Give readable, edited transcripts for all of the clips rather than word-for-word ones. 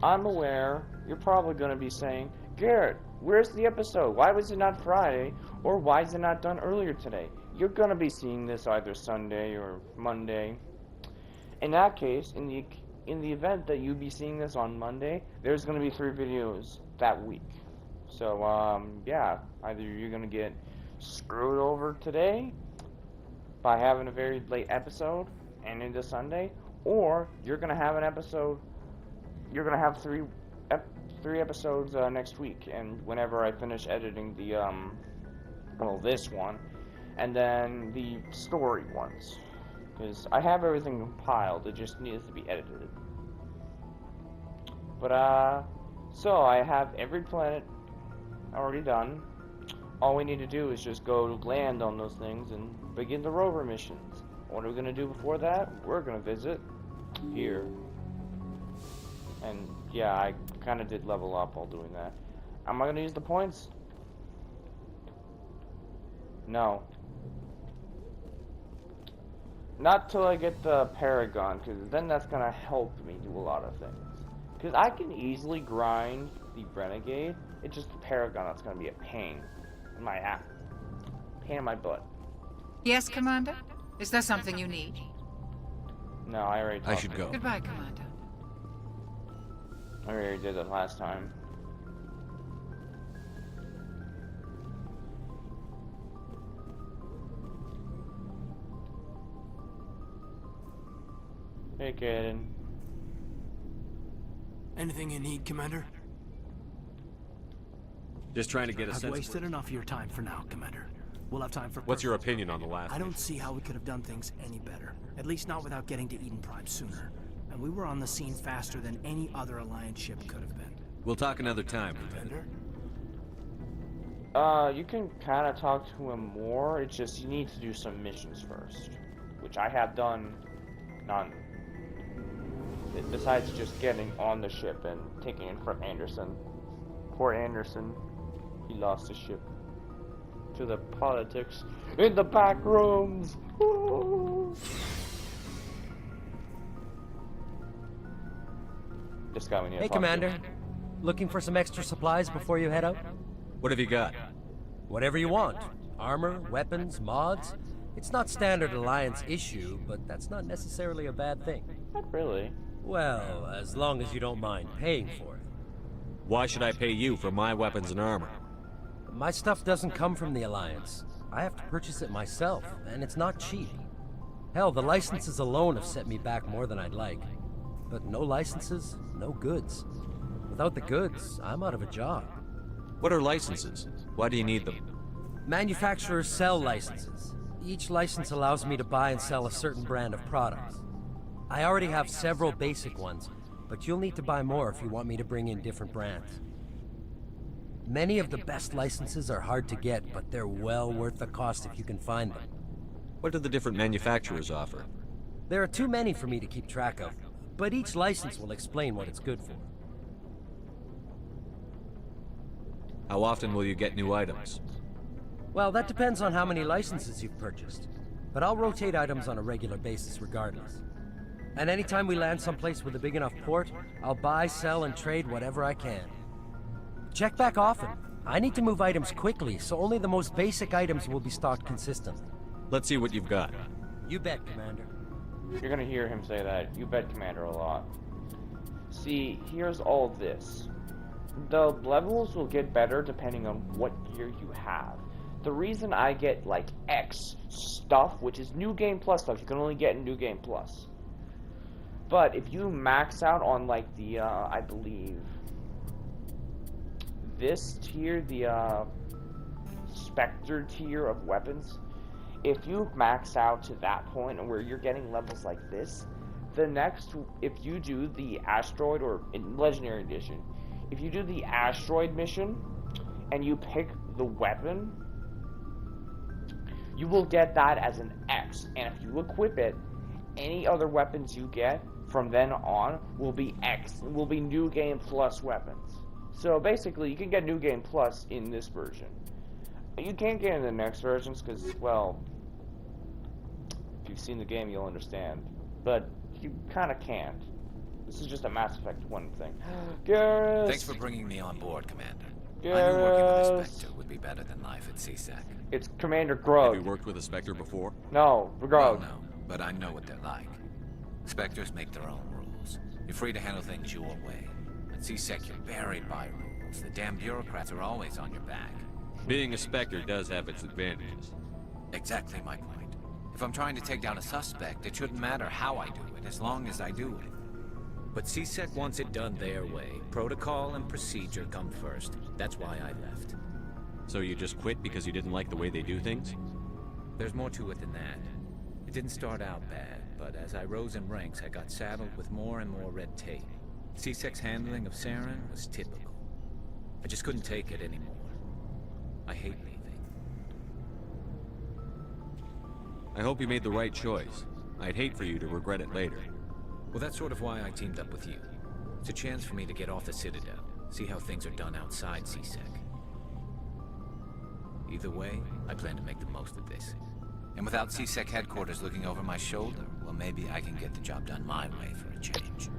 I'm aware you're probably going to be saying, Garrett, where's the episode? Why was it not Friday? Or why is it not done earlier today? You're going to be seeing this either Sunday or Monday. In that case, in the event that you be seeing this on Monday, there's going to be 3 videos that week. So, yeah, either you're going to get screwed over today by having a very late episode and into Sunday, or you're going to have an episode, you're going to have 3 episodes next week, and whenever I finish editing the, well, this one, and then the story ones. Because I have everything compiled, it just needs to be edited. But, so I have every planet already done. All we need to do is just go land on those things and begin the rover missions. What are we going to do before that? We're going to visit here. And, yeah, I kind of did level up while doing that. Am I going to use the points? No. Not till I get the Paragon, because then that's going to help me do a lot of things. Because I can easily grind the Renegade, it's just the Paragon that's going to be a pain in my ass. Pain in my butt. Yes, Commander? Is there something you need? No, I already talked. I should go. Goodbye, Commander. I already did that last time. Hey, Kaden. Anything you need, Commander? Just trying to get a sense I've of wasted enough of your time for now, Commander. We'll have time for... What's your opinion on the last I don't mission? see how we could have done things any better. At least not without getting to Eden Prime sooner. And we were on the scene faster than any other Alliance ship could have been. We'll talk another time, Commander? You can kind of talk to him more, it's just you need to do some missions first. Which I have done none. Besides just getting on the ship and taking it from Anderson. Poor Anderson. He lost his ship. To the politics in the back rooms. Woo! This guy we need to Hey, talk Commander. to. Looking for some extra supplies before you head out? What have you got? Whatever you want. Armor, weapons, mods. It's not standard Alliance issue, but that's not necessarily a bad thing. Not really. Well, as long as you don't mind paying for it. Why should I pay you for my weapons and armor? My stuff doesn't come from the Alliance. I have to purchase it myself, and it's not cheap. Hell, the licenses alone have set me back more than I'd like. But no licenses, no goods. Without the goods, I'm out of a job. What are licenses? Why do you need them? Manufacturers sell licenses. Each license allows me to buy and sell a certain brand of products. I already have several basic ones, but you'll need to buy more if you want me to bring in different brands. Many of the best licenses are hard to get, but they're well worth the cost if you can find them. What do the different manufacturers offer? There are too many for me to keep track of, but each license will explain what it's good for. How often will you get new items? Well, that depends on how many licenses you've purchased, but I'll rotate items on a regular basis regardless. And anytime we land someplace with a big enough port, I'll buy, sell, and trade whatever I can. Check back often. I need to move items quickly, so only the most basic items will be stocked consistently. Let's see what you've got. You bet, Commander. You're gonna hear him say that. You bet, Commander, a lot. See, here's all this. The levels will get better depending on what gear you have. The reason I get, like, X stuff, which is New Game Plus stuff, you can only get in New Game Plus. But if you max out on, like, the, I believe, this tier, the, Spectre tier of weapons, if you max out to that point where you're getting levels like this, the next, if you do the Asteroid, or in Legendary Edition, if you do the Asteroid mission, and you pick the weapon, you will get that as an X, and if you equip it, any other weapons you get from then on will be X, will be New Game Plus weapons. So basically, you can get New Game Plus in this version. You can't get in the next versions because, well, if you've seen the game, you'll understand. But you kind of can't. This is just a Mass Effect 1 thing. Garrus! Thanks for bringing me on board, Commander. I Garrus! knew working with a Spectre would be better than life at CSEC. It's Commander Have Grug. you worked with a Spectre before? No, Well, Grug. no, but I know what they're like. Spectres make their own rules. You're free to handle things your way. At CSEC, you're buried by rules. The damn bureaucrats are always on your back. Being a Spectre does have its advantages. Exactly my point. If I'm trying to take down a suspect, it shouldn't matter how I do it, as long as I do it. But CSEC wants it done their way. Protocol and procedure come first. That's why I left. So you just quit because you didn't like the way they do things? There's more to it than that. It didn't start out bad, but as I rose in ranks, I got saddled with more and more red tape. CSEC's handling of Saren was typical. I just couldn't take it anymore. I hate leaving. I hope you made the right choice. I'd hate for you to regret it later. Well, that's sort of why I teamed up with you. It's a chance for me to get off the Citadel, see how things are done outside CSEC. Either way, I plan to make the most of this. And without CSEC headquarters looking over my shoulder, well, maybe I can get the job done my way for a change.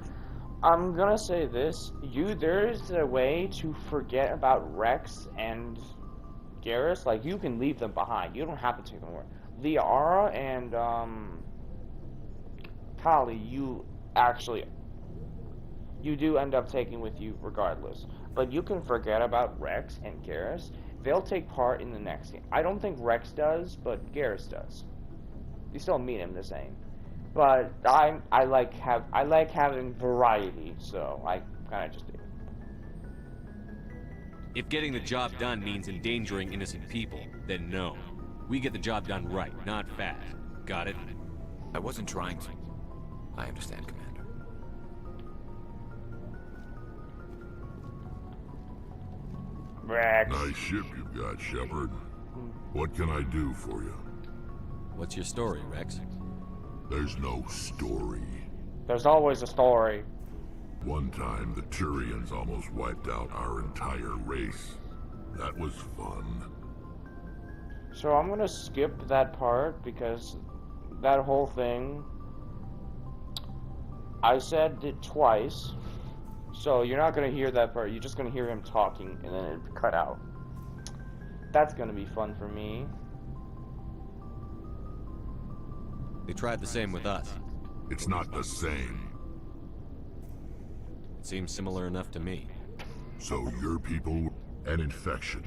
I'm gonna say this. There's a way to forget about Rex and Garrus. Like, you can leave them behind. You don't have to take them away. Liara and, Kali, you do end up taking with you regardless. But you can forget about Rex and Garrus. They'll take part in the next game. I don't think Rex does, but Garrus does. You still meet him the same. But I like having variety, so I kind of just do. If getting the job done means endangering innocent people, then no. We get the job done right, not fast. Got it? I wasn't trying to. I understand, Commander. Rex. Nice ship you've got, Shepard. What can I do for you? What's your story, Rex? There's no story. There's always a story. One time, the Turians almost wiped out our entire race. That was fun. So I'm gonna skip that part because that whole thing, I said it twice. So you're not gonna hear that part. You're just gonna hear him talking and then it cut out. That's gonna be fun for me. They tried the same with us. It's not the same. It seems similar enough to me. So your people, an infection.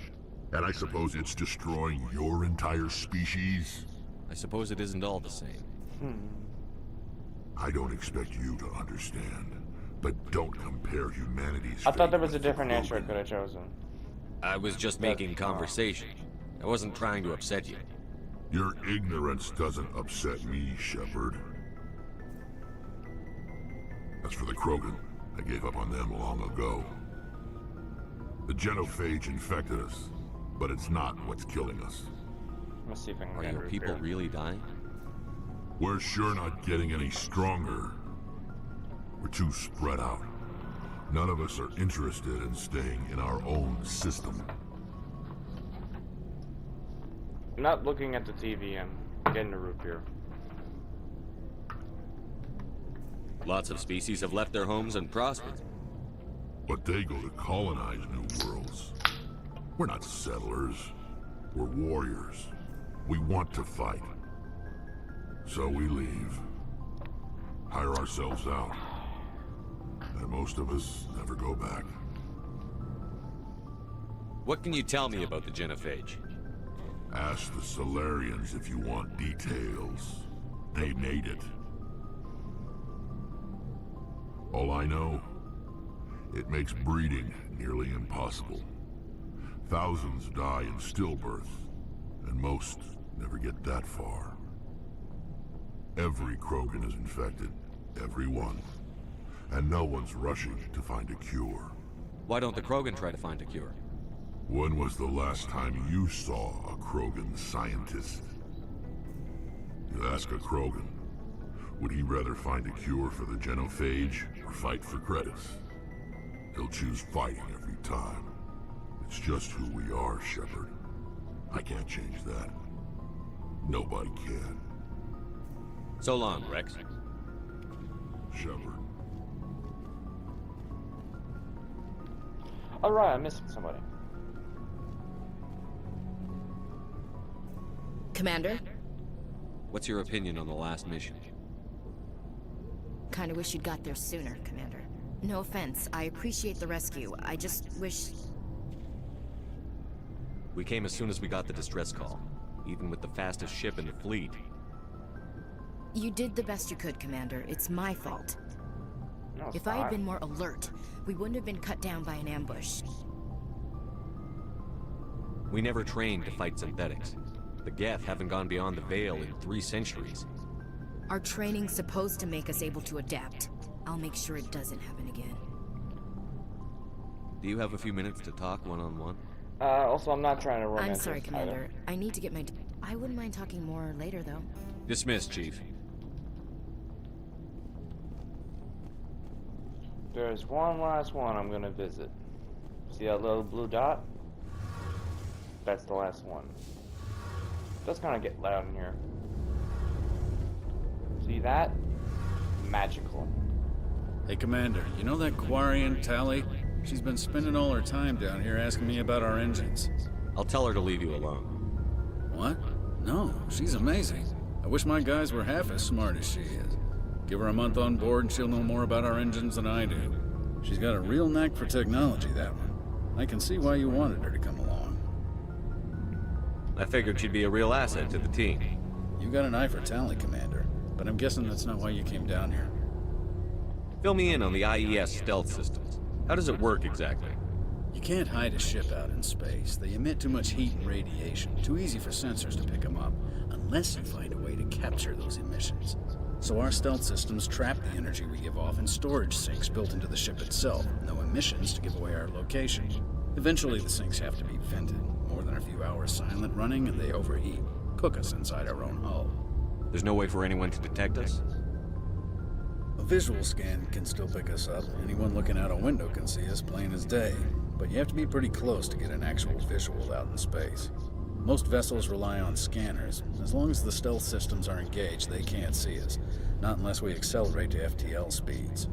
And I suppose it's destroying your entire species? I suppose it isn't all the same. I don't expect you to understand. But don't compare humanity's I thought there fate was a with different the answer I Krogan. could have chosen. I was just making conversation. I wasn't trying to upset you. Your ignorance doesn't upset me, Shepard. As for the Krogan, I gave up on them long ago. The genophage infected us, but it's not what's killing us. Let's see if I can Are get your a people repair. really dying? We're sure not getting any stronger. We're too spread out. None of us are interested in staying in our own system. I'm not looking at the TV. I'm getting a root beer. Lots of species have left their homes and prospered. But they go to colonize new worlds. We're not settlers. We're warriors. We want to fight. So we leave. Hire ourselves out. And most of us never go back. What can you tell me about the genophage? Ask the Solarians if you want details. They made it. All I know, it makes breeding nearly impossible. Thousands die in stillbirth, and most never get that far. Every Krogan is infected, every one. And no one's rushing to find a cure. Why don't the Krogan try to find a cure? When was the last time you saw a Krogan scientist? You ask a Krogan, would he rather find a cure for the genophage or fight for credits? He'll choose fighting every time. It's just who we are, Shepard. I can't change that. Nobody can. So long, Rex. Shepard. Oh, right, I'm missing somebody. Commander? What's your opinion on the last mission? Kinda wish you'd got there sooner, Commander. No offense, I appreciate the rescue. I just wish... We came as soon as we got the distress call, even with the fastest ship in the fleet. You did the best you could, Commander. It's my fault. No, it's If I had not. been more alert, we wouldn't have been cut down by an ambush. We never trained to fight synthetics. The Geth haven't gone beyond the Veil in 3 centuries. Our training's supposed to make us able to adapt. I'll make sure it doesn't happen again. Do you have a few minutes to talk one-on-one? Also, I'm not trying to romance. I'm sorry, Commander. I need to get my... I wouldn't mind talking more later, though. Dismissed, Chief. There's one last one I'm gonna visit. See that little blue dot? That's the last one. That's gonna get loud in here. See that? Magical. Hey, Commander, you know that Quarian, Tally? She's been spending all her time down here asking me about our engines. I'll tell her to leave you alone. What? No, she's amazing. I wish my guys were half as smart as she is. Give her a month on board and she'll know more about our engines than I do. She's got a real knack for technology, that one. I can see why you wanted her to come along. I figured she'd be a real asset to the team. You got an eye for Tally, Commander, but I'm guessing that's not why you came down here. Fill me in on the IES stealth systems. How does it work exactly? You can't hide a ship out in space. They emit too much heat and radiation, too easy for sensors to pick them up, unless you find a way to capture those emissions. So our stealth systems trap the energy we give off in storage sinks built into the ship itself. No emissions to give away our location. Eventually the sinks have to be vented. More than a few hours silent running and they overheat. Cook us inside our own hull. There's no way for anyone to detect us? A visual scan can still pick us up. Anyone looking out a window can see us plain as day. But you have to be pretty close to get an actual visual out in space. Most vessels rely on scanners. As long as the stealth systems are engaged, they can't see us. Not unless we accelerate to FTL speeds.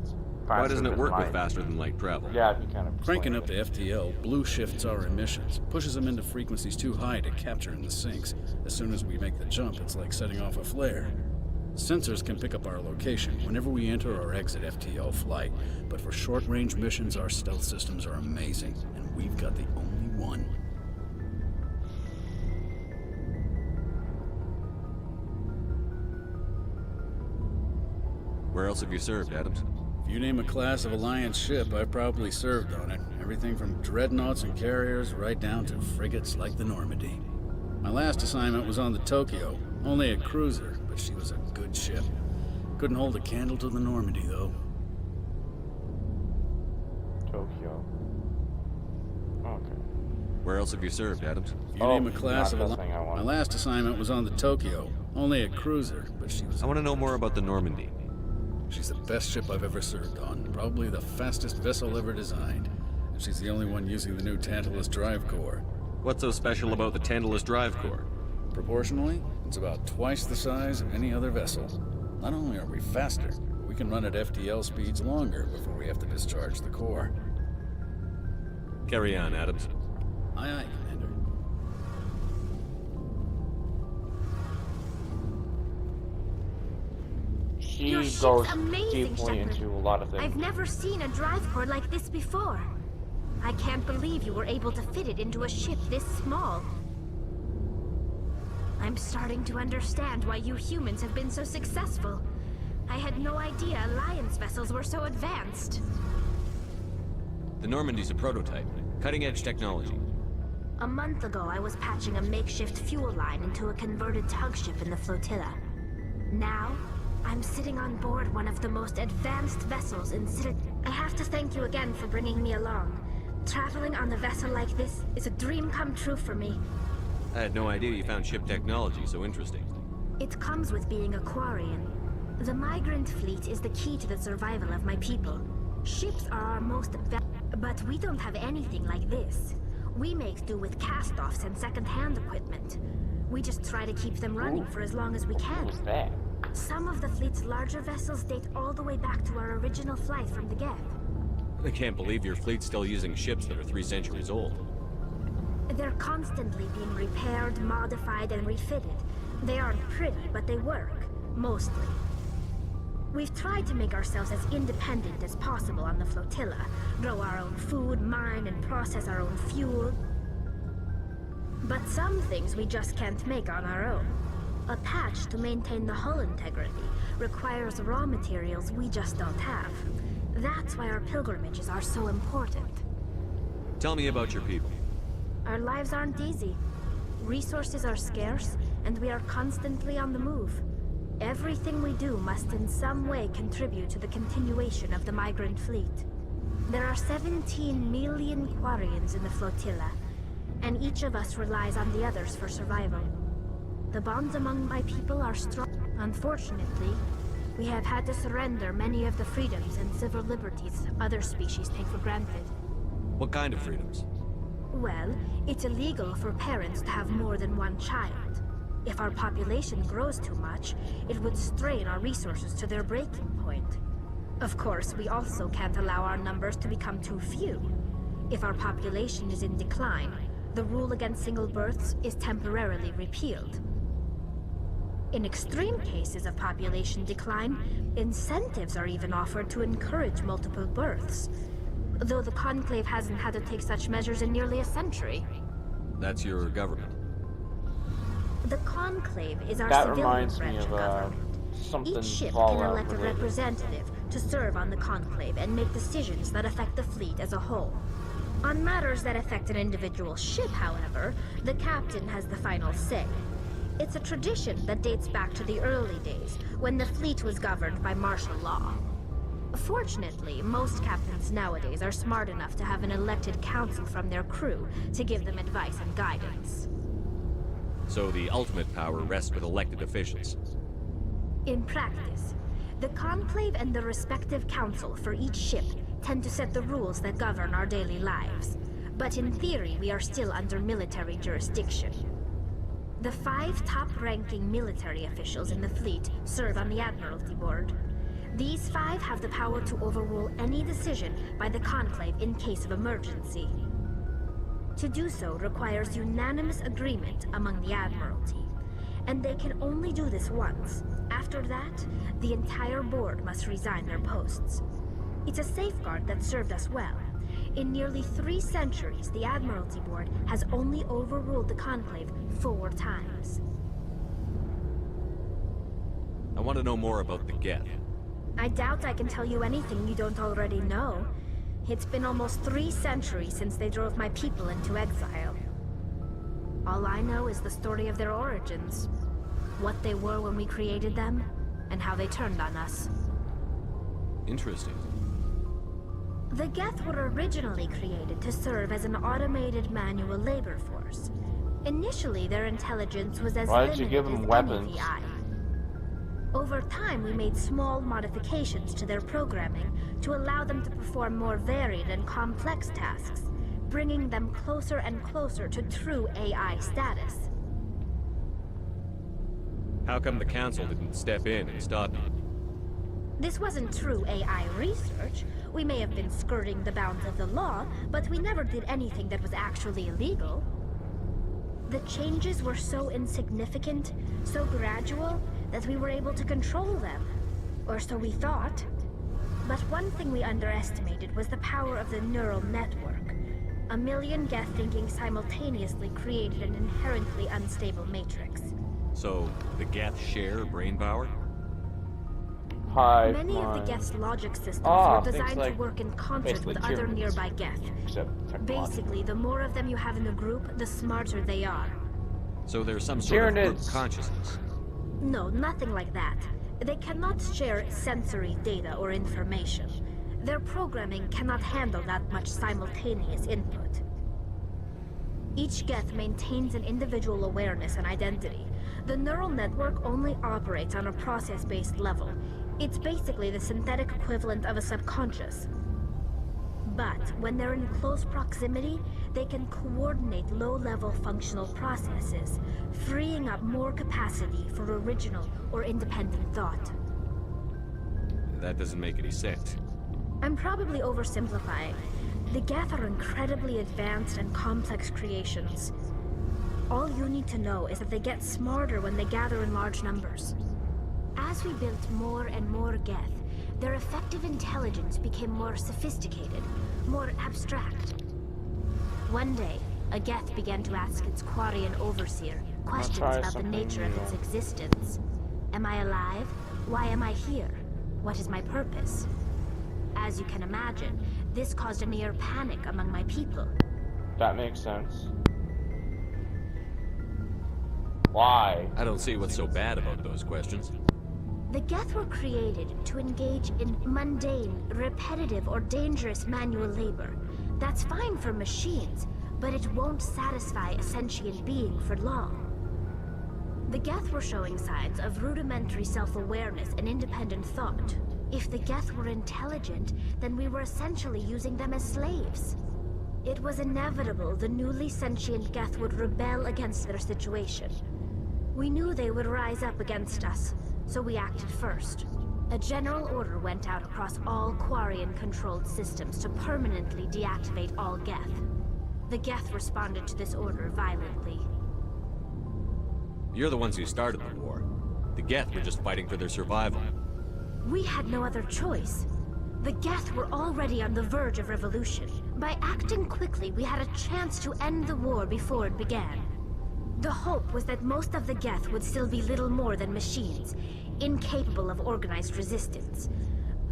Why doesn't it work with Light. faster than light travel? Yeah, if you kind of Cranking up to FTL, blue shifts our emissions, pushes them into frequencies too high to capture in the sinks. As soon as we make the jump, it's like setting off a flare. Sensors can pick up our location whenever we enter or exit FTL flight, but for short-range missions, our stealth systems are amazing, and we've got the only one. Where else have you served, Adams? If you name a class of Alliance ship, I've probably served on it. Everything from dreadnoughts and carriers right down to frigates like the Normandy. My last assignment was on the Tokyo, only a cruiser, but she was a good ship. Couldn't hold a candle to the Normandy, though. Tokyo. Okay. Where else have you served, Adams? If you name a class not of the thing I My wanted. last assignment was on the Tokyo, only a cruiser, but she was... I want to know more about the Normandy. She's the best ship I've ever served on, probably the fastest vessel ever designed. And she's the only one using the new Tantalus drive core. What's so special about the Tantalus drive core? Proportionally, it's about twice the size of any other vessel. Not only are we faster, but we can run at FTL speeds longer before we have to discharge the core. Carry on, Adams. Aye, aye, Commander. She Your ship's goes amazing, deeply Shepard. into a lot of things. I've never seen a drive core like this before. I can't believe you were able to fit it into a ship this small. I'm starting to understand why you humans have been so successful. I had no idea Alliance vessels were so advanced. The Normandy's a prototype. Cutting-edge technology. A month ago, I was patching a makeshift fuel line into a converted tug ship in the flotilla. Now, I'm sitting on board one of the most advanced vessels in I have to thank you again for bringing me along. Traveling on a vessel like this is a dream come true for me. I had no idea you found ship technology so interesting. It comes with being a Quarian. The migrant fleet is the key to the survival of my people. Ships are our most but we don't have anything like this. We make do with cast-offs and second-hand equipment. We just try to keep them running for as long as we can. What was that? Some of the fleet's larger vessels date all the way back to our original flight from the Geth. I can't believe your fleet's still using ships that are 3 centuries old. They're constantly being repaired, modified, and refitted. They aren't pretty, but they work. Mostly. We've tried to make ourselves as independent as possible on the flotilla. Grow our own food, mine, and process our own fuel. But some things we just can't make on our own. A patch to maintain the hull integrity requires raw materials we just don't have. That's why our pilgrimages are so important. Tell me about your people. Our lives aren't easy. Resources are scarce, and we are constantly on the move. Everything we do must in some way contribute to the continuation of the migrant fleet. There are 17 million Quarians in the flotilla, and each of us relies on the others for survival. The bonds among my people are strong. Unfortunately, we have had to surrender many of the freedoms and civil liberties other species take for granted. What kind of freedoms? Well, it's illegal for parents to have more than one child. If our population grows too much, it would strain our resources to their breaking point. Of course, we also can't allow our numbers to become too few. If our population is in decline, the rule against single births is temporarily repealed. In extreme cases of population decline, incentives are even offered to encourage multiple births, though the Conclave hasn't had to take such measures in nearly a century. That's your government. The Conclave is our That civilian reminds me branch of of government. something Each ship can Fallout elect a related. representative to serve on the Conclave and make decisions that affect the fleet as a whole. On matters that affect an individual ship, however, the captain has the final say. It's a tradition that dates back to the early days, when the fleet was governed by martial law. Fortunately, most captains nowadays are smart enough to have an elected council from their crew to give them advice and guidance. So the ultimate power rests with elected officials. In practice, the Conclave and the respective council for each ship tend to set the rules that govern our daily lives. But in theory, we are still under military jurisdiction. The 5 top-ranking military officials in the fleet serve on the Admiralty Board. These 5 have the power to overrule any decision by the Conclave in case of emergency. To do so requires unanimous agreement among the Admiralty, and they can only do this once. After that, the entire board must resign their posts. It's a safeguard that served us well. In nearly 3 centuries, the Admiralty Board has only overruled the Conclave 4 times. I want to know more about the Geth. I doubt I can tell you anything you don't already know. It's been almost 3 centuries since they drove my people into exile. All I know is the story of their origins, what they were when we created them, and how they turned on us. Interesting. The Geth were originally created to serve as an automated manual labor force. Initially, their intelligence was as Why did you limited give as them any weapons? VI. Over time, we made small modifications to their programming to allow them to perform more varied and complex tasks, bringing them closer and closer to true AI status. How come the council didn't step in and stop you? This wasn't true AI research. We may have been skirting the bounds of the law, but we never did anything that was actually illegal. The changes were so insignificant, so gradual, that we were able to control them. Or so we thought. But one thing we underestimated was the power of the neural network. A million Geth thinking simultaneously created an inherently unstable matrix. So, the Geth share brain power? Hive Many of mind. the Geth's logic systems Ah, were things designed to like work in concert basically with other humans. nearby Geth. Except technological. Basically, the more of them you have in a group, the smarter they are. So there's some sort of group Tyranids. consciousness. No, nothing like that. They cannot share sensory data or information. Their programming cannot handle that much simultaneous input. Each Geth maintains an individual awareness and identity. The neural network only operates on a process-based level. It's basically the synthetic equivalent of a subconscious. But when they're in close proximity, they can coordinate low-level functional processes, freeing up more capacity for original or independent thought. That doesn't make any sense. I'm probably oversimplifying. The Geth are incredibly advanced and complex creations. All you need to know is that they get smarter when they gather in large numbers. As we built more and more Geth, their effective intelligence became more sophisticated, more abstract. One day, a Geth began to ask its Quarian overseer questions about the nature of its existence. Am I alive? Why am I here? What is my purpose? As you can imagine, this caused a near panic among my people. That makes sense. Why? I don't see what's so bad about those questions. The Geth were created to engage in mundane, repetitive, or dangerous manual labor. That's fine for machines, but it won't satisfy a sentient being for long. The Geth were showing signs of rudimentary self-awareness and independent thought. If the Geth were intelligent, then we were essentially using them as slaves. It was inevitable the newly sentient Geth would rebel against their situation. We knew they would rise up against us, so we acted first. A general order went out across all Quarian-controlled systems to permanently deactivate all Geth. The Geth responded to this order violently. You're the ones who started the war. The Geth were just fighting for their survival. We had no other choice. The Geth were already on the verge of revolution. By acting quickly, we had a chance to end the war before it began. The hope was that most of the Geth would still be little more than machines, incapable of organized resistance.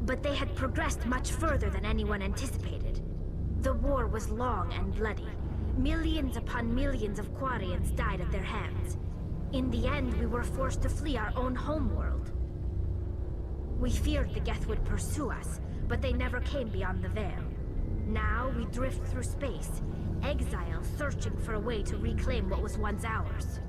But they had progressed much further than anyone anticipated. The war was long and bloody. Millions upon millions of Quarians died at their hands. In the end, we were forced to flee our own homeworld. We feared the Geth would pursue us, but they never came beyond the veil. Now we drift through space, exile searching for a way to reclaim what was once ours.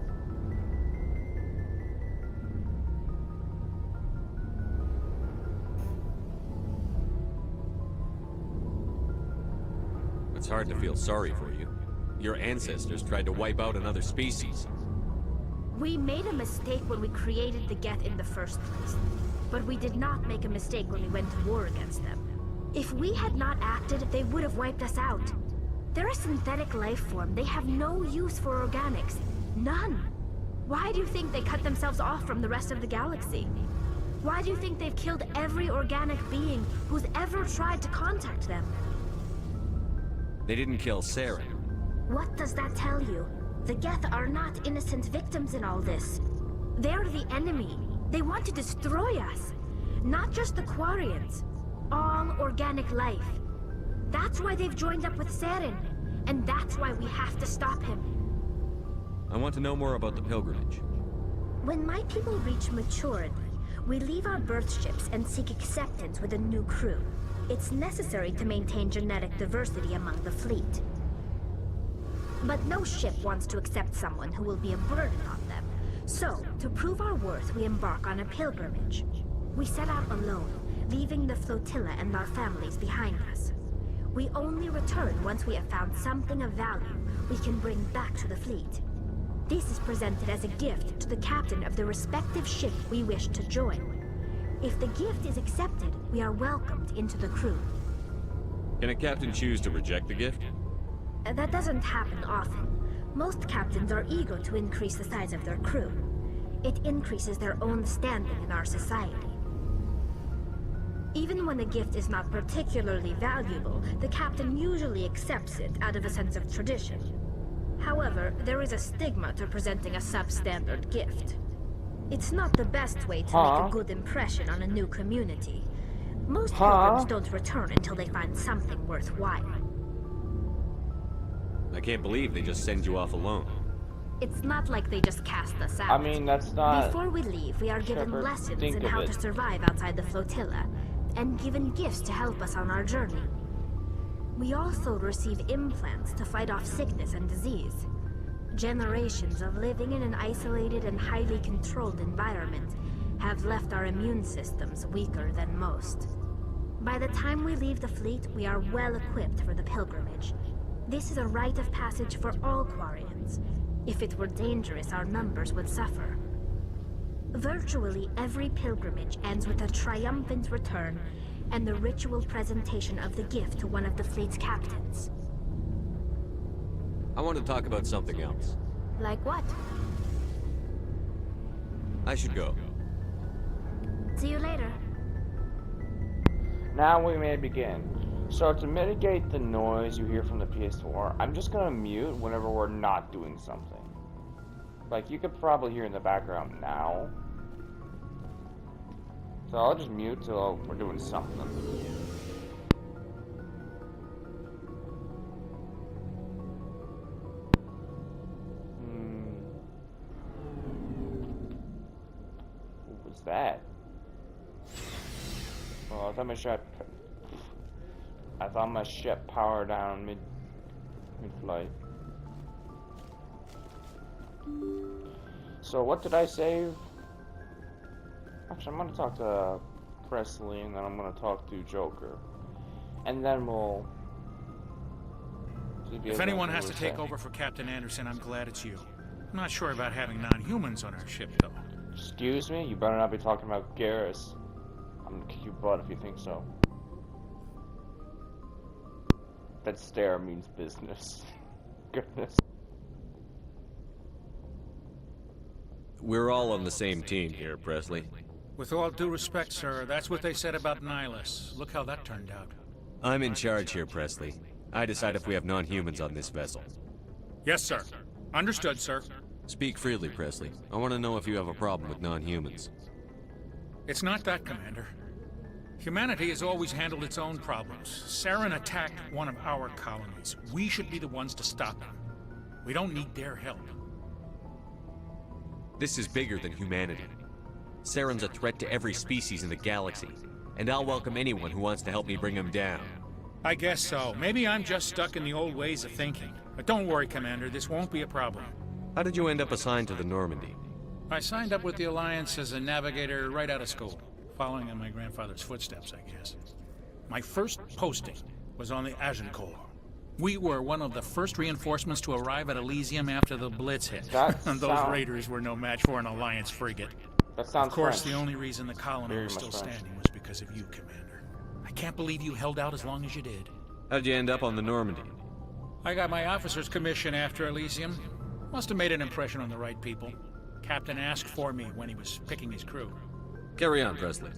It's hard to feel sorry for you. Your ancestors tried to wipe out another species. We made a mistake when we created the Geth in the first place. But we did not make a mistake when we went to war against them. If we had not acted, they would have wiped us out. They're a synthetic life form. They have no use for organics. None. Why do you think they cut themselves off from the rest of the galaxy? Why do you think they've killed every organic being who's ever tried to contact them? They didn't kill Sarah. What does that tell you? The Geth are not innocent victims in all this. They're the enemy. They want to destroy us. Not just the Quarians. All organic life. That's why they've joined up with Saren. And that's why we have to stop him. I want to know more about the pilgrimage. When my people reach maturity, we leave our birth ships and seek acceptance with a new crew. It's necessary to maintain genetic diversity among the fleet. But no ship wants to accept someone who will be a burden on them. So, to prove our worth, we embark on a pilgrimage. We set out alone, leaving the flotilla and our families behind us. We only return once we have found something of value we can bring back to the fleet. This is presented as a gift to the captain of the respective ship we wish to join. If the gift is accepted, we are welcomed into the crew. Can a captain choose to reject the gift? That doesn't happen often. Most captains are eager to increase the size of their crew. It increases their own standing in our society. Even when a gift is not particularly valuable, the captain usually accepts it out of a sense of tradition. However, there is a stigma to presenting a substandard gift. It's not the best way to make a good impression on a new community. Most pilgrims don't return until they find something worthwhile. I can't believe they just send you off alone. It's not like they just cast us out. I mean, that's not... Before we leave, we are given lessons in how to survive outside the flotilla, and given gifts to help us on our journey. We also receive implants to fight off sickness and disease. Generations of living in an isolated and highly controlled environment have left our immune systems weaker than most. By the time we leave the fleet, we are well equipped for the pilgrimage. This is a rite of passage for all Quarians. If it were dangerous, our numbers would suffer. Virtually every pilgrimage ends with a triumphant return and the ritual presentation of the gift to one of the fleet's captains. I want to talk about something else. Like what? I should go. See you later. Now we may begin. So to mitigate the noise you hear from the PS4, I'm just gonna mute whenever we're not doing something. Like you could probably hear in the background now. So I'll just mute till we're doing something. What was that? Well, I thought my ship powered down mid-flight. So what did I save? Actually, I'm gonna talk to Presley, and then I'm gonna talk to Joker, and then we'll. If anyone has to take over for Captain Anderson, I'm glad it's you. I'm not sure about having non-humans on our ship, though. Excuse me? You better not be talking about Garrus. I'm gonna kick your butt if you think so. That stare means business. Goodness. We're all on the same team here, Presley. With all due respect, sir, that's what they said about Nihilus. Look how that turned out. I'm in charge here, Presley. I decide if we have non-humans on this vessel. Yes, sir. Understood, sir. Speak freely, Presley. I want to know if you have a problem with non-humans. It's not that, Commander. Humanity has always handled its own problems. Saren attacked one of our colonies. We should be the ones to stop him. We don't need their help. This is bigger than humanity. Saren's a threat to every species in the galaxy, and I'll welcome anyone who wants to help me bring him down. I guess so. Maybe I'm just stuck in the old ways of thinking. But don't worry, Commander, this won't be a problem. How did you end up assigned to the Normandy? I signed up with the Alliance as a navigator right out of school, following in my grandfather's footsteps, I guess. My first posting was on the Agincourt. We were one of the first reinforcements to arrive at Elysium after the Blitz hit. And those raiders were no match for an Alliance frigate. That sounds Of course, French. the only reason the colony Very was still much French. standing was because of you, Commander. I can't believe you held out as long as you did. How'd you end up on the Normandy? I got my officer's commission after Elysium. Must have made an impression on the right people. Captain asked for me when he was picking his crew. Carry on, Presley.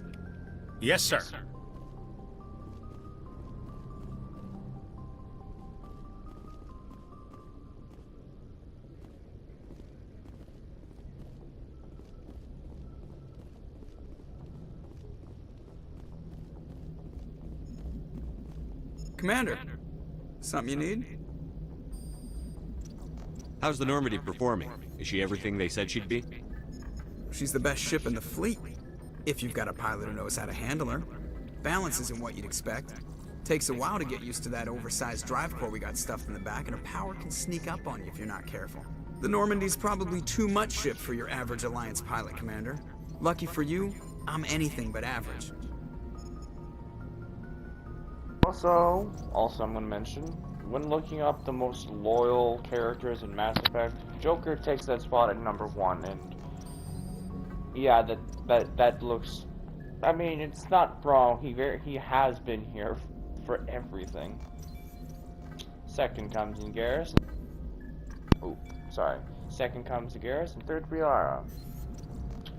Yes, sir. Commander, something you need? How's the Normandy performing? Is she everything they said she'd be? She's the best ship in the fleet, if you've got a pilot who knows how to handle her. Balance isn't what you'd expect. Takes a while to get used to that oversized drive core we got stuffed in the back, and her power can sneak up on you if you're not careful. The Normandy's probably too much ship for your average Alliance pilot, Commander. Lucky for you, I'm anything but average. Also I'm gonna mention, when looking up the most loyal characters in Mass Effect, Joker takes that spot at #1, and yeah, that looks. I mean, it's not wrong. He has been here for everything. Second comes in Garrus. Oh, sorry. Second comes to Garrus, and third Briara.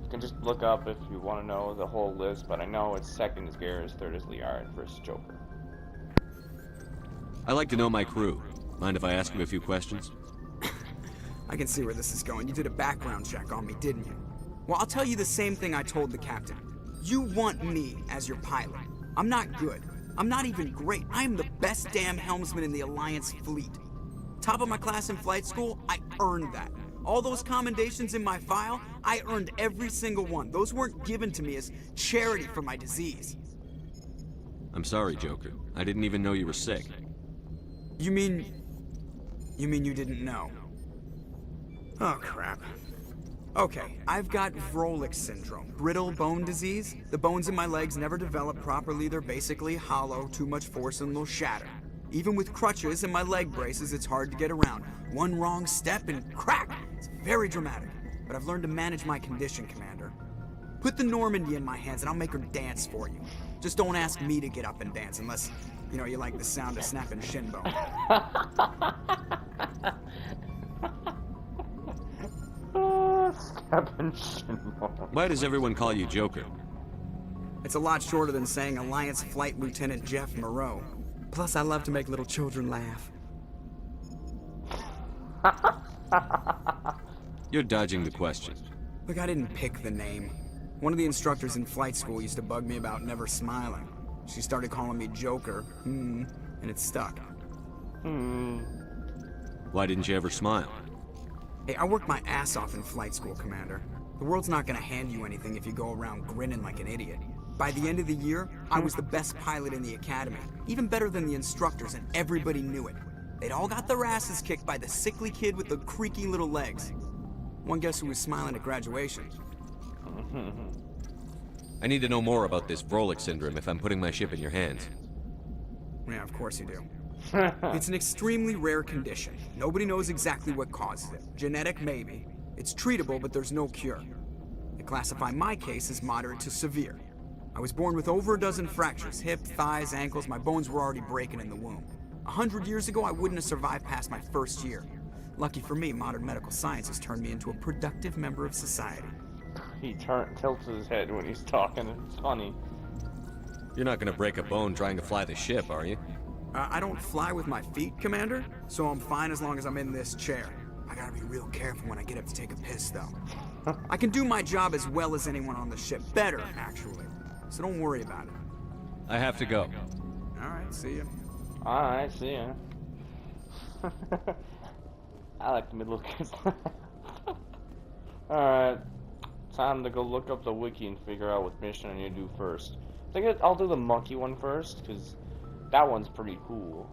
You can just look up if you want to know the whole list, but I know it's second is Garrus, third is Liara, and first is Joker. I like to know my crew. Mind if I ask you a few questions? I can see where this is going. You did a background check on me, didn't you? Well, I'll tell you the same thing I told the captain. You want me as your pilot. I'm not good. I'm not even great. I am the best damn helmsman in the Alliance fleet. Top of my class in flight school, I earned that. All those commendations in my file, I earned every single one. Those weren't given to me as charity for my disease. I'm sorry, Joker. I didn't even know you were sick. You mean you didn't know? Oh, crap. Okay, I've got Vrolik syndrome, brittle bone disease. The bones in my legs never develop properly. They're basically hollow, too much force and they'll shatter. Even with crutches and my leg braces, it's hard to get around. One wrong step and crack! It's very dramatic. But I've learned to manage my condition, Commander. Put the Normandy in my hands and I'll make her dance for you. Just don't ask me to get up and dance unless, you know, you like the sound of snapping shin bone. Snapping shin bone. Why does everyone call you Joker? It's a lot shorter than saying Alliance Flight Lieutenant Jeff Moreau. Plus, I love to make little children laugh. You're dodging the question. Look, I didn't pick the name. One of the instructors in flight school used to bug me about never smiling. She started calling me Joker, and it stuck. Why didn't you ever smile? Hey, I worked my ass off in flight school, Commander. The world's not gonna hand you anything if you go around grinning like an idiot. By the end of the year, I was the best pilot in the academy, even better than the instructors, and everybody knew it. They'd all got their asses kicked by the sickly kid with the creaky little legs. One guess who was smiling at graduation? I need to know more about this Vrolik syndrome if I'm putting my ship in your hands. Yeah, of course you do. It's an extremely rare condition. Nobody knows exactly what causes it. Genetic, maybe. It's treatable, but there's no cure. They classify my case as moderate to severe. I was born with over a dozen fractures, hip, thighs, ankles. My bones were already breaking in the womb. 100 years ago, I wouldn't have survived past my first year. Lucky for me, modern medical science has turned me into a productive member of society. He tilts his head when he's talking. It's funny. You're not gonna break a bone trying to fly the ship, are you? I don't fly with my feet, Commander, so I'm fine as long as I'm in this chair. I gotta be real careful when I get up to take a piss, though. I can do my job as well as anyone on the ship. Better, actually. So don't worry about it. I have to go. Alright, see ya. Alright, see ya. I like the middle kids. Alright. Time to go look up the wiki and figure out what mission I need to do first. I think I'll do the monkey one first, because that one's pretty cool.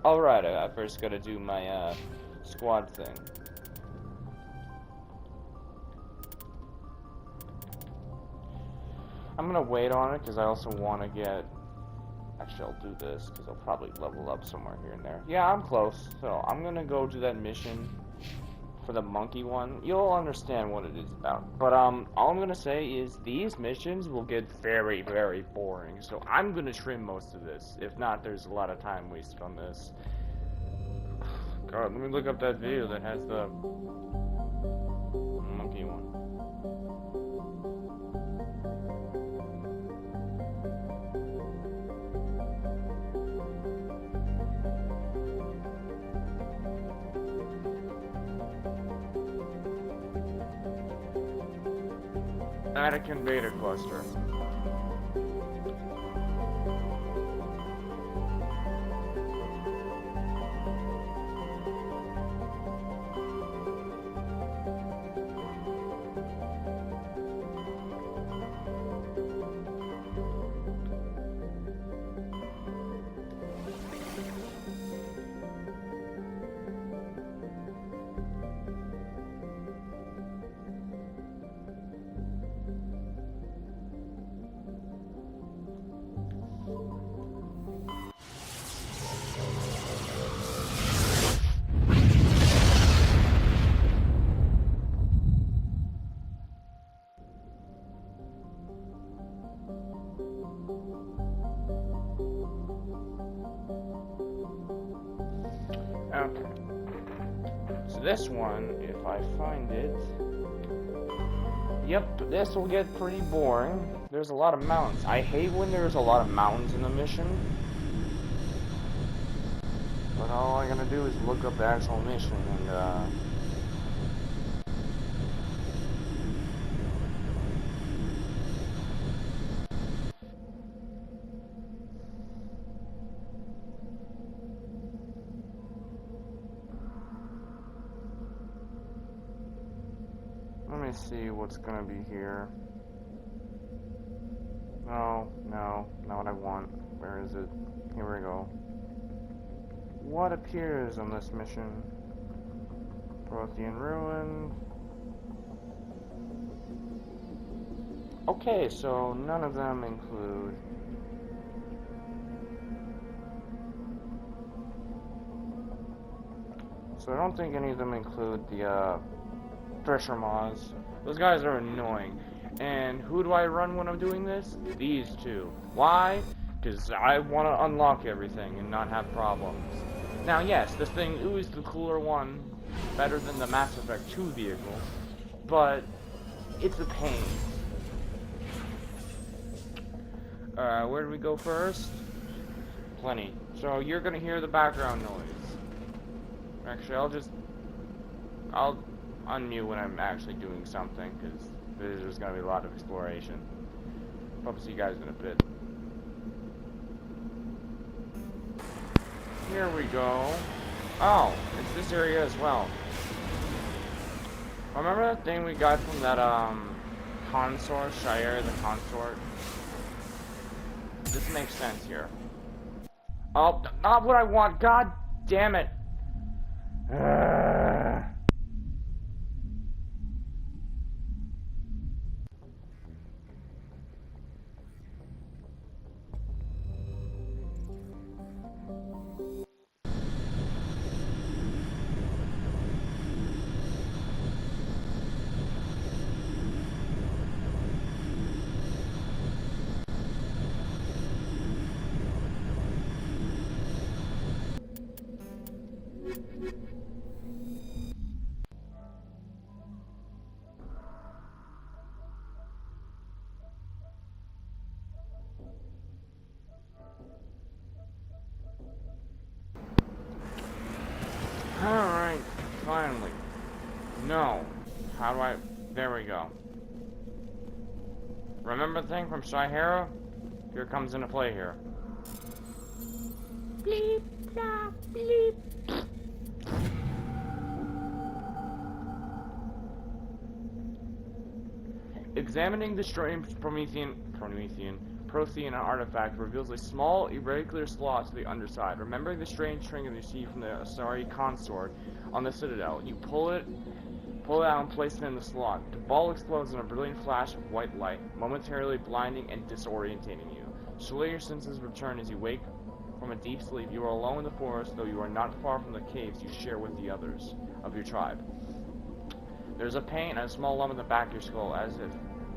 Alright, I first gotta do my squad thing. I'm gonna wait on it because I also want to get... Actually, I'll do this because I'll probably level up somewhere here and there. Yeah, I'm close. So I'm gonna go do that mission for the monkey one. You'll understand what it is about. But all I'm gonna say is these missions will get very, very boring. So I'm gonna trim most of this. If not, there's a lot of time wasted on this. God, let me look up that video that has the monkey one. Anakin Beta Cluster. Okay. So this one, if I find it... Yep, this will get pretty boring. There's a lot of mountains. I hate when there's a lot of mountains in the mission. But all I'm gonna do is look up the actual mission and, let me see what's gonna be here. No, not what I want. Where is it? Here we go. What appears on this mission? Prothean Ruin. Okay, so none of them include... So I don't think any of them include the, Thresher Maws. Those guys are annoying. And who do I run when I'm doing this? These two. Why? Because I want to unlock everything and not have problems. Now, yes, this thing is the cooler one, better than the Mass Effect 2 vehicle, but it's a pain. Where do we go first? Plenty. So you're gonna hear the background noise. Actually, I'll unmute when I'm actually doing something, because there's gonna be a lot of exploration. Hope to see you guys in a bit. Here we go. Oh, it's this area as well. Remember that thing we got from that consort, Shire the consort? This makes sense here. Oh, not what I want. God damn it. Alright, finally. No. How do I... There we go. Remember the thing from Shihara? Here comes into play here. Bleep, blah, bleep. Examining the strange Prothean artifact reveals a small, irregular slot to the underside. Remembering the strange trinket you received from the Asari consort on the Citadel, you pull it out and place it in the slot. The ball explodes in a brilliant flash of white light, momentarily blinding and disorientating you. Slowly your senses return as you wake from a deep sleep. You are alone in the forest, though you are not far from the caves you share with the others of your tribe. There's a pain and a small lump in the back of your skull, as if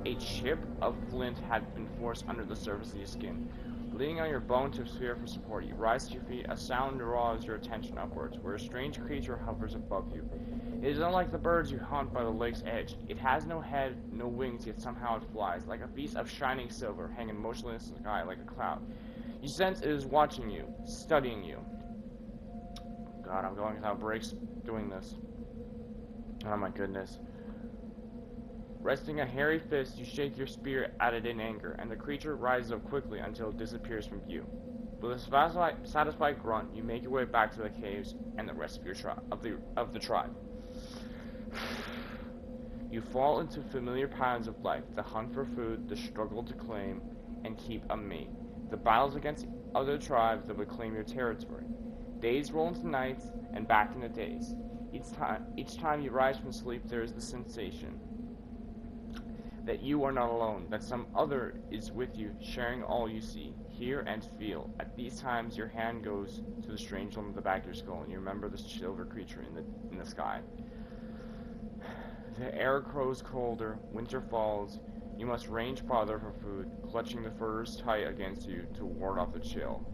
a chip of flint had been forced under the surface of your skin. Leaning on your bone-tipped spear for support, you rise to your feet. A sound draws your attention upwards, where a strange creature hovers above you. It is unlike the birds you hunt by the lake's edge. It has no head, no wings, yet somehow it flies, like a piece of shining silver, hanging motionless in the sky like a cloud. You sense it is watching you, studying you. God, I'm going without breaks doing this. Oh my goodness. Resting a hairy fist, you shake your spear at it in anger, and the creature rises up quickly until it disappears from view. With a satisfied grunt, you make your way back to the caves and the rest of your the tribe. You fall into familiar patterns of life: the hunt for food, the struggle to claim and keep a mate, the battles against other tribes that would claim your territory. Days roll into nights and back into days. Each time you rise from sleep, there is the sensation that you are not alone, that some other is with you, sharing all you see, hear, and feel. At these times, your hand goes to the strange lump at the back of your skull, and you remember the silver creature in the sky. The air grows colder, winter falls. You must range farther for food, clutching the furs tight against you to ward off the chill.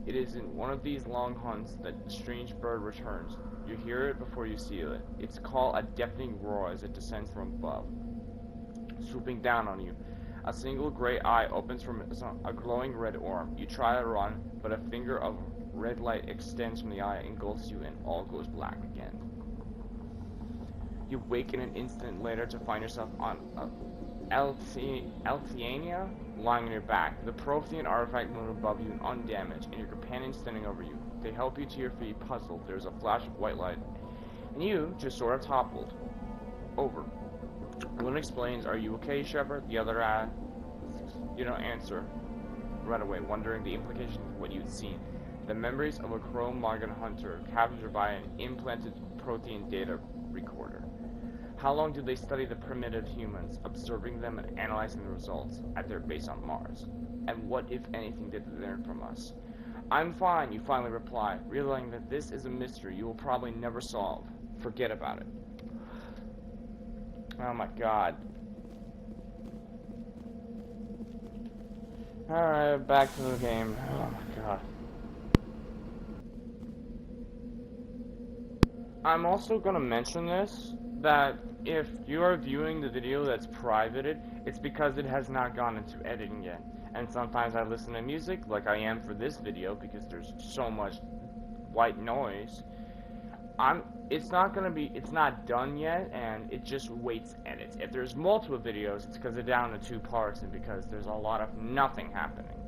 It is in one of these long hunts that the strange bird returns. You hear it before you see it. Its call a deafening roar as it descends from above, swooping down on you. A single gray eye opens from a glowing red orb. You try to run, but a finger of red light extends from the eye, engulfs you, and all goes black again. You wake in an instant later to find yourself on Althania, lying on your back. The Prothean artifact moved above you and undamaged, and your companions standing over you. They help you to your feet, puzzled. There's a flash of white light, and you just sort of toppled over. One explains, "Are you okay, Shepard?" The other asks. You don't answer right away, wondering the implications of what you'd seen. The memories of a Cro-Magnon hunter captured by an implanted Prothean data recorder. How long did they study the primitive humans, observing them and analyzing the results at their base on Mars? And what, if anything, did they learn from us? "I'm fine," you finally reply, realizing that this is a mystery you will probably never solve. Forget about it. Oh my god. Alright, back to the game. Oh my god. I'm also gonna mention this, that if you are viewing the video that's privated, it's because it has not gone into editing yet. And sometimes I listen to music, like I am for this video, because there's so much white noise. It's not done yet, and it just waits edits. If there's multiple videos, it's because they're down to 2 parts, and because there's a lot of nothing happening.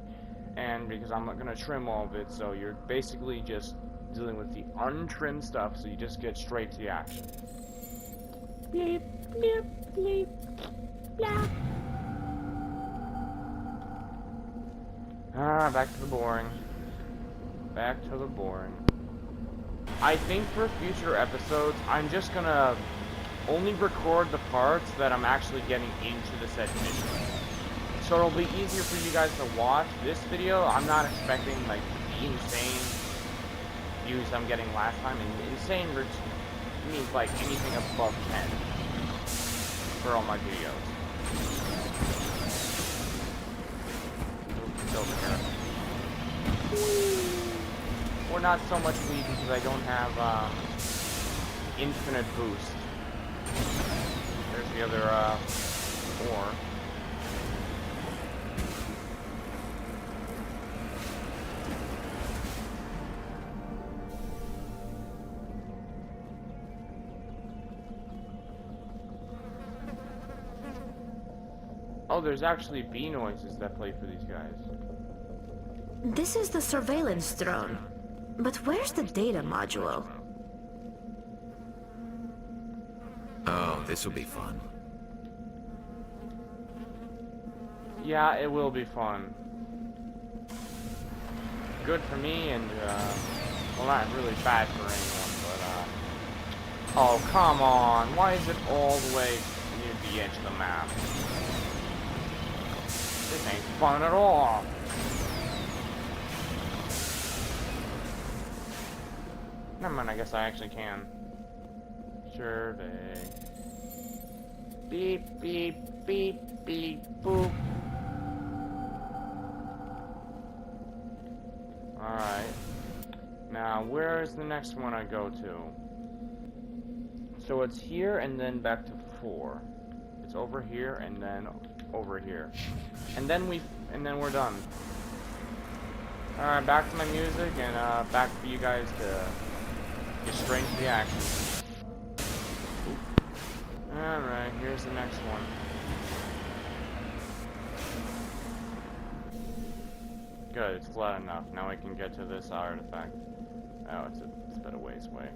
And because I'm not gonna trim all of it, so you're basically just dealing with the untrimmed stuff, so you just get straight to the action. Bleep, bleep, bleep, blah. Back to the boring. Back to the boring. I think for future episodes, I'm just gonna only record the parts that I'm actually getting into the said mission. So it'll be easier for you guys to watch this video. I'm not expecting, like, the insane views I'm getting last time. And insane means, like, anything above 10 for all my videos. Or not so much weed because I don't have infinite boost. There's the other ore. Oh, there's actually bee noises that play for these guys. This is the surveillance drone. But where's the data module? Oh, this will be fun. Yeah, it will be fun. Good for me and, well, not really bad for anyone, but, oh, come on. Why is it all the way near the edge of the map? This ain't fun at all. Never mind, I guess I actually can. Survey. Beep, beep, beep, beep, boop. Alright. Now, where is the next one I go to? So it's here and then back to 4. It's over here and then over here. And then we're done. Alright, back to my music and back for you guys to get straight into the action. Alright, here's the next one. Good, it's flat enough. Now we can get to this artifact. Oh, it's a bit of ways away.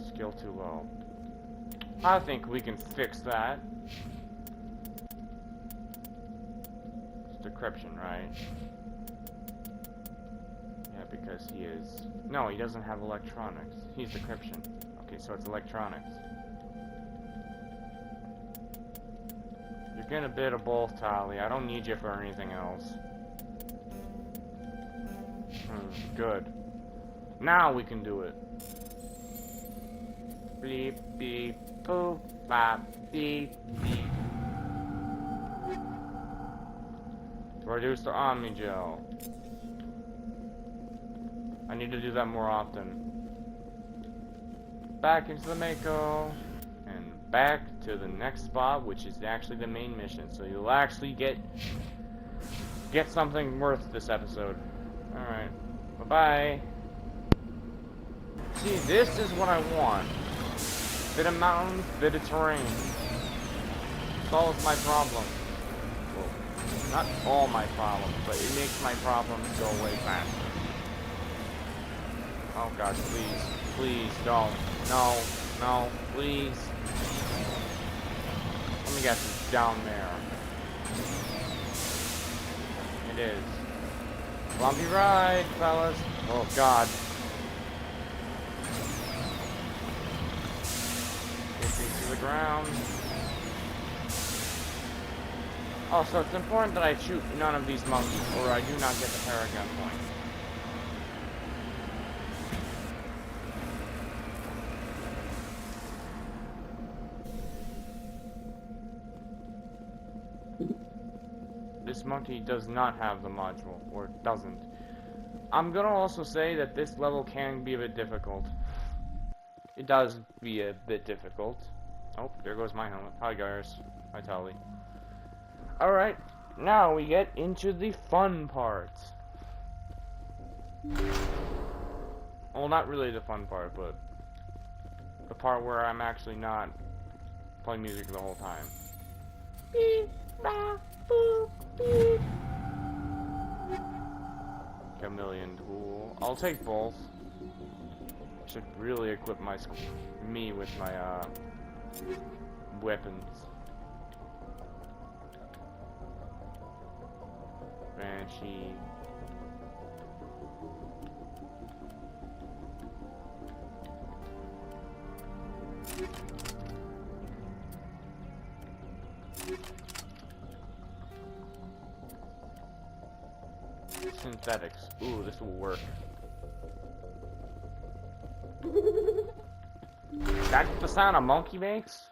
Skill too low. I think we can fix that. It's decryption, right? Yeah, because he is... No, he doesn't have electronics. He's decryption. Okay, so it's electronics. You're getting a bit of both, Tali. I don't need you for anything else. Good. Now we can do it. Beep, beep, boop, bop, beep, beep. To reduce the Omni Gel. I need to do that more often. Back into the Mako. And back to the next spot, which is actually the main mission. So you'll actually get something worth this episode. Alright. Bye-bye. See, this is what I want. Bit of mountains, bit of terrain. Solves my problem. Well, not all my problems, but it makes my problems go away faster. Oh god, please. Please, don't. No. No, please. Let me guess, it's down there. It is. Lumpy ride, fellas. Oh god. To the ground. Also, it's important that I shoot none of these monkeys, or I do not get the Paragon point. this monkey does not have the module, or doesn't. I'm gonna also say that this level can be a bit difficult. It does be a bit difficult. Oh, there goes my helmet. Hi guys. Hi Tali. Alright, now we get into the fun part. Well, not really the fun part, but the part where I'm actually not playing music the whole time. Beep, bah, boop, beep. Chameleon tool. I'll take both. Should really equip me with my weapons. Banshee. Synthetics. Ooh, this will work. That's the sound a monkey makes?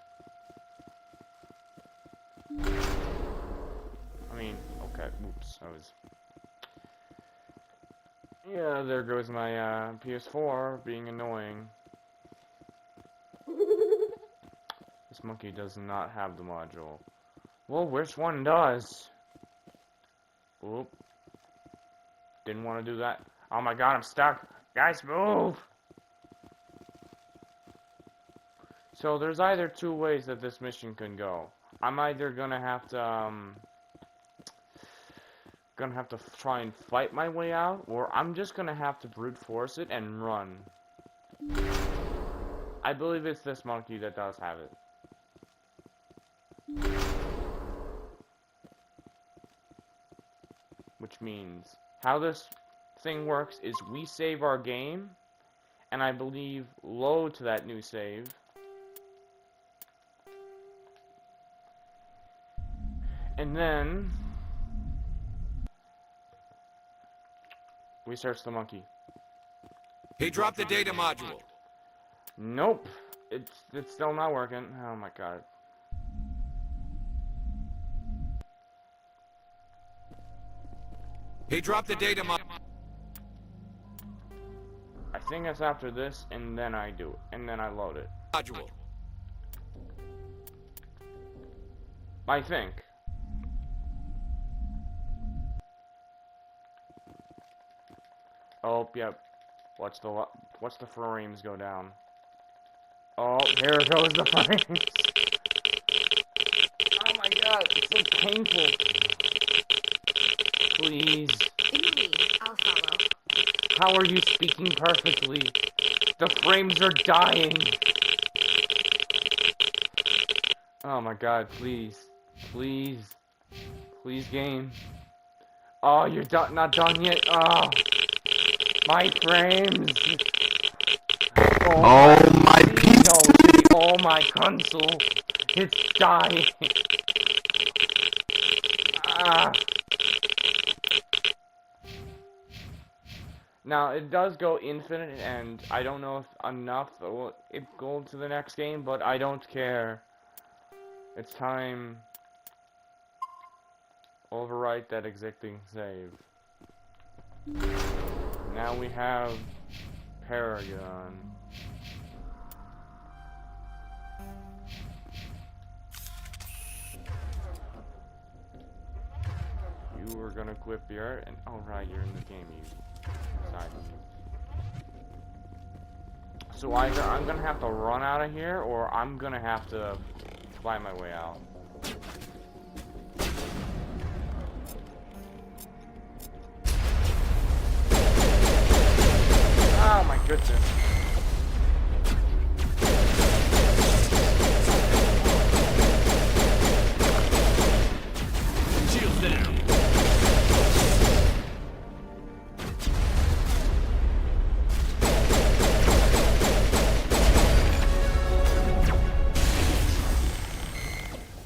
I mean, okay, oops, I was... Yeah, there goes my PS4 being annoying. This monkey does not have the module. Well, which one does? Oop. Didn't want to do that. Oh my god, I'm stuck. Guys, move! So there's either two ways that this mission can go. I'm either gonna have to try and fight my way out, or I'm just gonna have to brute force it and run. I believe it's this monkey that does have it. Which means, how this thing works is we save our game, and I believe load to that new save. And then we search the monkey. He dropped the data module. Nope. It's still not working. Oh my god. He dropped the data module. I think it's after this, and then I do it. And then I load it. Module. I think. Oh, yep. Watch the frames go down. Oh, here goes the frames. Oh my god, it's so painful. Please. In the lead, I'll follow. How are you speaking perfectly? The frames are dying. Oh my god, please. Please. Please, game. Oh, you're not done yet. Oh. My frames. Oh my PC. Oh my console. It's dying. Ah. Now, it does go infinite, and I don't know if enough will it go to the next game, but I don't care. It's time. Overwrite that existing save. Now we have Paragon. You were gonna equip your and oh right, you're in the game, you side me. So either I'm gonna have to run out of here, or I'm gonna have to fly my way out. Oh my goodness. Shields down.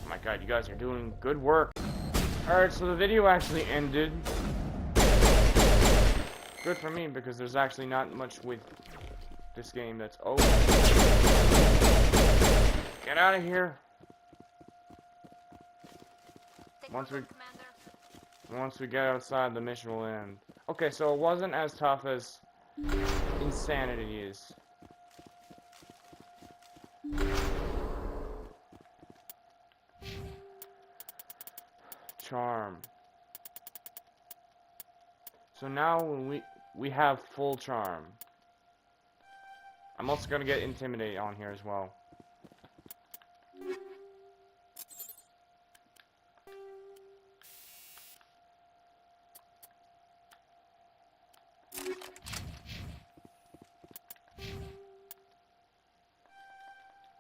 Oh my god, you guys are doing good work. Alright, so the video actually ended. Good for me, because there's actually not much with this game that's over. Get out of here. Take Once we... Commander. Once we get outside, the mission will end. Okay, so it wasn't as tough as Insanity is. Charm. So now when we have full charm. I'm also gonna get Intimidate on here as well.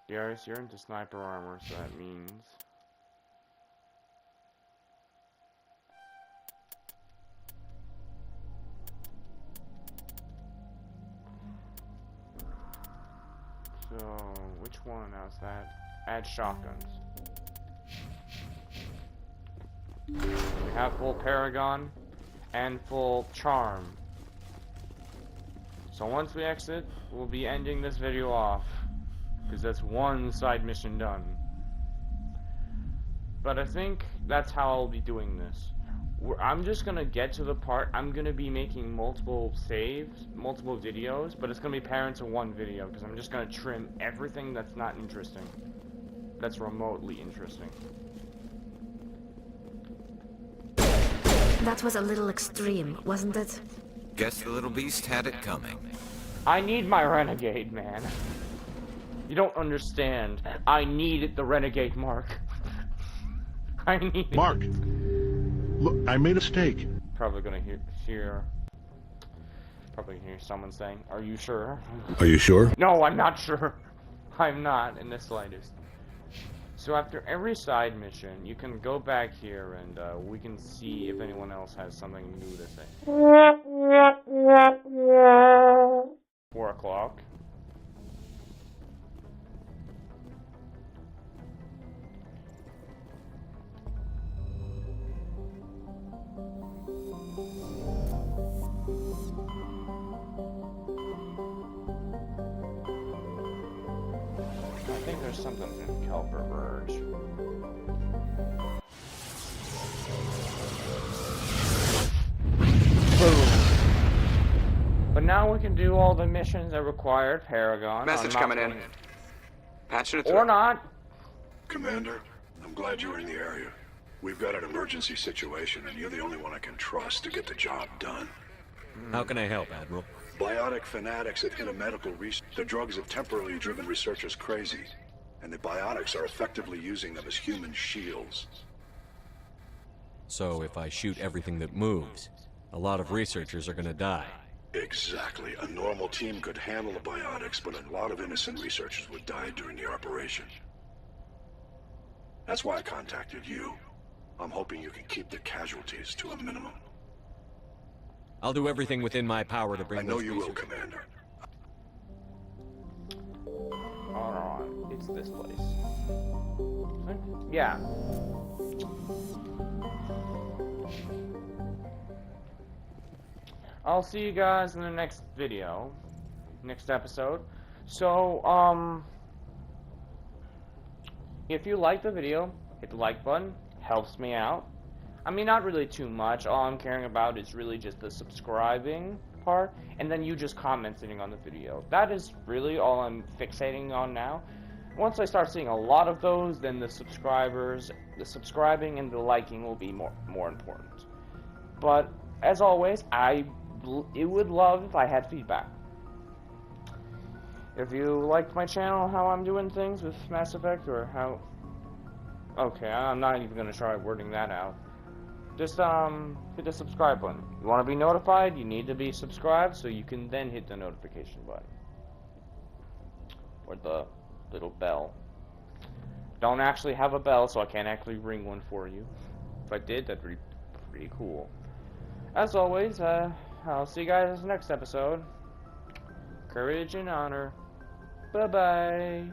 Darius, you're into sniper armor, so that means... So, which one else that? Add shotguns. We have full Paragon and full Charm. So once we exit, we'll be ending this video off. Because that's one side mission done. But I think that's how I'll be doing this. I'm just gonna get to the part, I'm gonna be making multiple saves, multiple videos, but it's gonna be paired into one video, because I'm just gonna trim everything that's not interesting. That's remotely interesting. That was a little extreme, wasn't it? Guess the little beast had it coming. I need my Renegade, man. You don't understand. I need the Renegade, Mark. I need it. Mark, look, I made a mistake. Probably gonna hear someone saying, "Are you sure?" Are you sure? No, I'm not sure. I'm not in the slightest. So after every side mission, you can go back here and we can see if anyone else has something new to say. 4 o'clock. I think there's something in Kelper Verge. Boom. But now we can do all the missions that required Paragon. Message coming in. Patching it through. Or not. Commander, I'm glad you're in the area. We've got an emergency situation, and you're the only one I can trust to get the job done. How can I help, Admiral? Biotic fanatics have hit a medical research. The drugs have temporarily driven researchers crazy, and the biotics are effectively using them as human shields. So if I shoot everything that moves, a lot of researchers are gonna die. Exactly. A normal team could handle the biotics, but a lot of innocent researchers would die during the operation. That's why I contacted you. I'm hoping you can keep the casualties to a minimum. I'll do everything within my power to bring I know those you will, researchers. Commander. Alright, it's this place. Yeah. I'll see you guys in the next video. Next episode. So, if you like the video, hit the like button. Helps me out. I mean, not really too much. All I'm caring about is really just the subscribing part, and then you just commenting on the video. That is really all I'm fixating on now. Once I start seeing a lot of those, then the subscribing and the liking will be more important. But as always, it would love if I had feedback. If you liked my channel, how I'm doing things with Mass Effect, or how... Okay, I'm not even gonna try wording that out. Just hit the subscribe button. You want to be notified? You need to be subscribed, so you can then hit the notification button or the little bell. Don't actually have a bell, so I can't actually ring one for you. If I did, that'd be pretty cool. As always, I'll see you guys in the next episode. Courage and honor. Bye bye.